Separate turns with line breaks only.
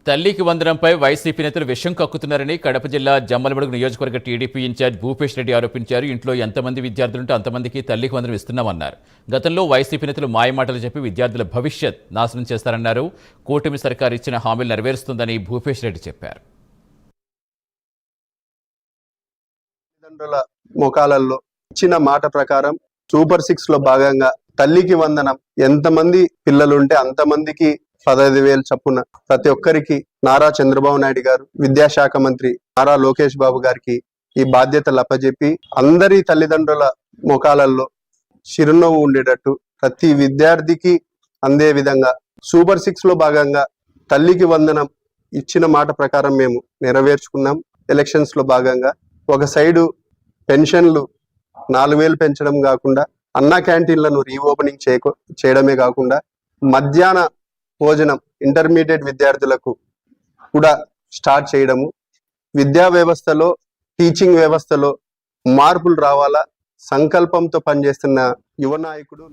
తల్లికి వందనంపై వైసీపీ నేతలు విషం కక్కుతున్నారని కడప జిల్లా జమ్మలమడుగు నియోజకవర్గ టీడీపీ ఇన్ఛార్జ్ భూపేష్ రెడ్డి ఆరోపించారు. ఇంట్లో ఎంతమంది విద్యార్థులుంటే అంతమందికి తల్లికి వందనం ఇస్తున్నామన్నారు. గతంలో వైసీపీ నేతలు మాయమాటలు చెప్పి విద్యార్థుల భవిష్యత్ నాశనం చేస్తారన్నారు. కూటమి సర్కారు ఇచ్చిన హామీలు నెరవేరుస్తుందని భూపేష్ రెడ్డి చెప్పారు.
తల్లిదండ్రుల ముఖాలలో ఇచ్చిన మాట ప్రకారం సూపర్ 6 లో భాగంగా తల్లికి వందనం ఎంతమంది పిల్లలుంటే అంతమందికి 15,000 చొప్పున ప్రతి ఒక్కరికి నారా చంద్రబాబు నాయుడు గారు, విద్యాశాఖ మంత్రి నారా లోకేష్ బాబు గారికి ఈ బాధ్యతలు అప్పచెప్పి అందరి తల్లిదండ్రుల ముఖాలలో చిరునవ్వు ఉండేటట్టు ప్రతి విద్యార్థికి అందే విధంగా సూపర్ 6 లో భాగంగా తల్లికి వందనం ఇచ్చిన మాట ప్రకారం మేము నెరవేర్చుకున్నాం. ఎలక్షన్స్ లో భాగంగా ఒక సైడు పెన్షన్లు 4,000 పెంచడం కాకుండా అన్నా క్యాంటీన్లను రీఓపెనింగ్ చేయడమే కాకుండా మధ్యాహ్న భోజనం ఇంటర్మీడియట్ విద్యార్థులకు కూడా స్టార్ట్ చేయడము, విద్యా వ్యవస్థలో టీచింగ్ వ్యవస్థలో మార్పులు రావాలా సంకల్పంతో పనిచేస్తున్న యువ నాయకుడు